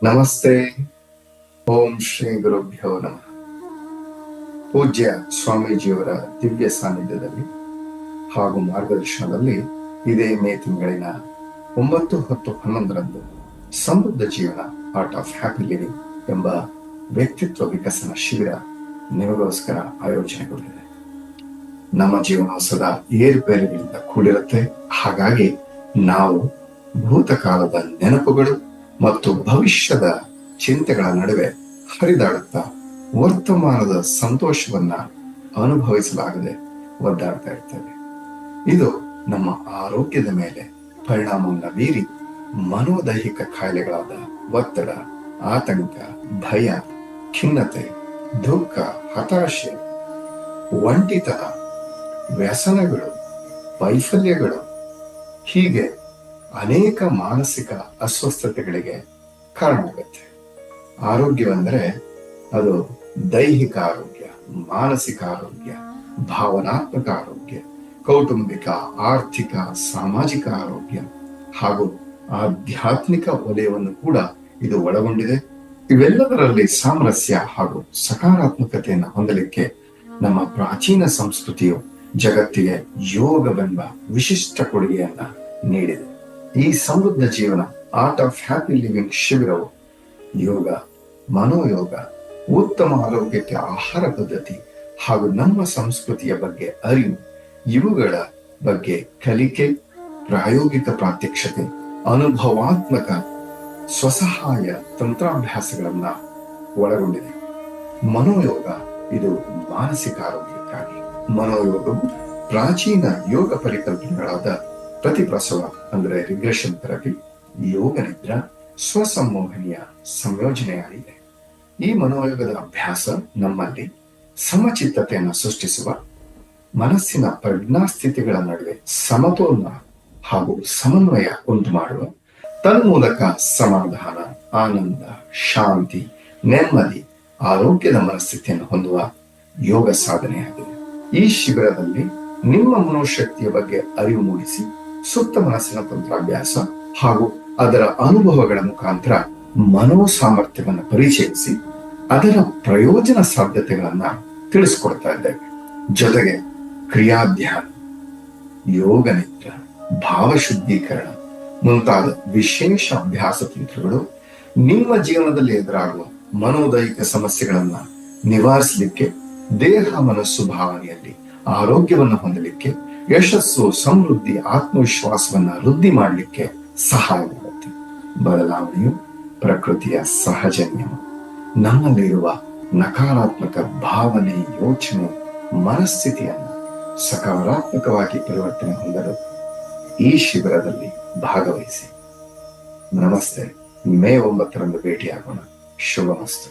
ನಮಸ್ತೆ. ಓಂ ಶ್ರೀ ಗುರುಭ್ಯೋ ನಮಃ. ಪೂಜ್ಯ ಸ್ವಾಮೀಜಿಯವರ ದಿವ್ಯ ಸಾನ್ನಿಧ್ಯದಲ್ಲಿ ಹಾಗೂ ಮಾರ್ಗದರ್ಶನದಲ್ಲಿ ಇದೇ ಮೇ ತಿಂಗಳಿನ 9, 10, 11ರಂದು ಸಮೃದ್ಧ ಜೀವನ ಆರ್ಟ್ ಆಫ್ ಹ್ಯಾಪಿ ಲಿವಿಂಗ್ ಎಂಬ ವ್ಯಕ್ತಿತ್ವ ವಿಕಸನ ಶಿಬಿರ ನಿಮಗೋಸ್ಕರ ಆಯೋಜನೆಗೊಂಡಿದೆ. ನಮ್ಮ ಜೀವನ ಸದಾ ಏರುಪೇರುಗಳಿಂದ ಕೂಡಿರುತ್ತೆ. ಹಾಗಾಗಿ ನಾವು ಭೂತಕಾಲದ ನೆನಪುಗಳು ಮತ್ತು ಭವಿಷ್ಯದ ಚಿಂತೆಗಳ ನಡುವೆ ಹರಿದಾಡುತ್ತಾ ವರ್ತಮಾನದ ಸಂತೋಷವನ್ನ ಅನುಭವಿಸಲಾಗದೆ ಒದ್ದಾಡ್ತಾ ಇರ್ತೇವೆ. ಇದು ನಮ್ಮ ಆರೋಗ್ಯದ ಮೇಲೆ ಪರಿಣಾಮವನ್ನು ಬೀರಿ ಮನೋದೈಹಿಕ ಕಾಯಿಲೆಗಳಾದ ಒತ್ತಡ, ಆತಂಕ, ಭಯ, ಖಿನ್ನತೆ, ದುಃಖ, ಹತಾಶೆ, ಒಂಟಿತನ, ವ್ಯಸನಗಳು, ವೈಫಲ್ಯಗಳು ಹೀಗೆ ಅನೇಕ ಮಾನಸಿಕ ಅಸ್ವಸ್ಥತೆಗಳಿಗೆ ಕಾರಣವಾಗುತ್ತೆ. ಆರೋಗ್ಯವೆಂದರೆ ಅದು ದೈಹಿಕ ಆರೋಗ್ಯ, ಮಾನಸಿಕ ಆರೋಗ್ಯ, ಭಾವನಾತ್ಮಕ ಆರೋಗ್ಯ, ಕೌಟುಂಬಿಕ, ಆರ್ಥಿಕ, ಸಾಮಾಜಿಕ ಆರೋಗ್ಯ ಹಾಗೂ ಆಧ್ಯಾತ್ಮಿಕ ವಲಯವನ್ನು ಕೂಡ ಇದು ಒಳಗೊಂಡಿದೆ. ಇವೆಲ್ಲದರಲ್ಲಿ ಸಾಮರಸ್ಯ ಹಾಗೂ ಸಕಾರಾತ್ಮಕತೆಯನ್ನು ಹೊಂದಲಿಕ್ಕೆ ನಮ್ಮ ಪ್ರಾಚೀನ ಸಂಸ್ಕೃತಿಯು ಜಗತ್ತಿಗೆ ಯೋಗವೆಂಬ ವಿಶಿಷ್ಟ ಕೊಡುಗೆಯನ್ನ ನೀಡಿದೆ. ಈ ಸಮೃದ್ಧ ಜೀವನ ಆರ್ಟ್ ಆಫ್ ಹ್ಯಾಪಿ ಲಿವಿಂಗ್ ಶಿಬಿರವು ಯೋಗ, ಮನೋಯೋಗ, ಉತ್ತಮ ಆರೋಗ್ಯಕ್ಕೆ ಆಹಾರ ಪದ್ಧತಿ ಹಾಗೂ ನಮ್ಮ ಸಂಸ್ಕೃತಿಯ ಬಗ್ಗೆ ಅರಿವು, ಇವುಗಳ ಬಗ್ಗೆ ಕಲಿಕೆ, ಪ್ರಾಯೋಗಿಕ ಪ್ರಾತ್ಯಕ್ಷತೆ, ಅನುಭವಾತ್ಮಕ ಸ್ವಸಹಾಯ ತಂತ್ರಾಭ್ಯಾಸಗಳನ್ನ ಒಳಗೊಂಡಿದೆ. ಮನೋಯೋಗ ಇದು ಮಾನಸಿಕ ಆರೋಗ್ಯಕ್ಕಾಗಿ. ಮನೋಯೋಗವು ಪ್ರಾಚೀನ ಯೋಗ ಪರಿಕಲ್ಪನೆಗಳಾದ ಪ್ರತಿಪ್ರಸವ ಅಂದರೆ ರಿಗ್ರೆಷನ್ ಥೆರಪಿ, ಯೋಗ ನಿದ್ರಾ, ಸ್ವಸಂಮೋಹನೆಯ ಸಂಯೋಜನೆಯಾಗಿದೆ. ಈ ಮನೋಯೋಗದ ಅಭ್ಯಾಸ ನಮ್ಮಲ್ಲಿ ಸಮಚಿತ್ತತೆಯನ್ನು ಸೃಷ್ಟಿಸುವ, ಮನಸ್ಸಿನ ಪ್ರಜ್ಞಾಸ್ಥಿತಿಗಳ ನಡುವೆ ಸಮತೋಲನ ಹಾಗೂ ಸಮನ್ವಯ ಉಂಟು ಮಾಡುವ, ತನ್ಮೂಲಕ ಸಮಾಧಾನ, ಆನಂದ, ಶಾಂತಿ, ನೆಮ್ಮದಿ, ಆರೋಗ್ಯದ ಮನಸ್ಥಿತಿಯನ್ನು ಹೊಂದುವ ಯೋಗ ಸಾಧನೆಯಾಗಿದೆ. ಈ ಶಿಬಿರದಲ್ಲಿ ನಿಮ್ಮ ಮನೋಶಕ್ತಿಯ ಬಗ್ಗೆ ಅರಿವು ಮೂಡಿಸಿ ಸುಪ್ತ ಮನಸ್ಸಿನ ತಂತ್ರಾಭ್ಯಾಸ ಹಾಗೂ ಅದರ ಅನುಭವಗಳ ಮುಖಾಂತರ ಮನೋ ಸಾಮರ್ಥ್ಯವನ್ನು ಪರಿಚಯಿಸಿ ಅದರ ಪ್ರಯೋಜನ ಸಾಧ್ಯತೆಗಳನ್ನ ತಿಳಿಸ್ಕೊಡ್ತಾ ಇದ್ದೇವೆ. ಜೊತೆಗೆ ಕ್ರಿಯಾಧ್ಯಾನ, ಯೋಗ ನಿದ್ರಾ, ಭಾವಶುದ್ಧೀಕರಣ ಮುಂತಾದ ವಿಶೇಷ ಅಭ್ಯಾಸ ತಂತ್ರಗಳು ನಿಮ್ಮ ಜೀವನದಲ್ಲಿ ಎದುರಾಗುವ ಮನೋದೈಹಿಕ ಸಮಸ್ಯೆಗಳನ್ನ ನಿವಾರಿಸಲಿಕ್ಕೆ, ದೇಹ ಮನಸ್ಸು ಭಾವನೆಯಲ್ಲಿ ಆರೋಗ್ಯವನ್ನು ಹೊಂದಲಿಕ್ಕೆ, ಯಶಸ್ಸು, ಸಮೃದ್ಧಿ, ಆತ್ಮವಿಶ್ವಾಸವನ್ನ ವೃದ್ಧಿ ಮಾಡಲಿಕ್ಕೆ ಸಹಾಯ ಮಾಡುತ್ತೆ. ಬದಲಾವಣೆಯು ಪ್ರಕೃತಿಯ ಸಹಜ ನಿಯಮ. ನಮ್ಮಲ್ಲಿರುವ ನಕಾರಾತ್ಮಕ ಭಾವನೆ, ಯೋಚನೆ, ಮನಸ್ಥಿತಿಯನ್ನು ಸಕಾರಾತ್ಮಕವಾಗಿ ಪರಿವರ್ತನೆ ಹೊಂದಲು ಈ ಶಿಬಿರದಲ್ಲಿ ಭಾಗವಹಿಸಿ. ನಮಸ್ತೆ. ಮೇ 9ರಂದು ಭೇಟಿಯಾಗೋಣ. ಶುಭಮಸ್ತು.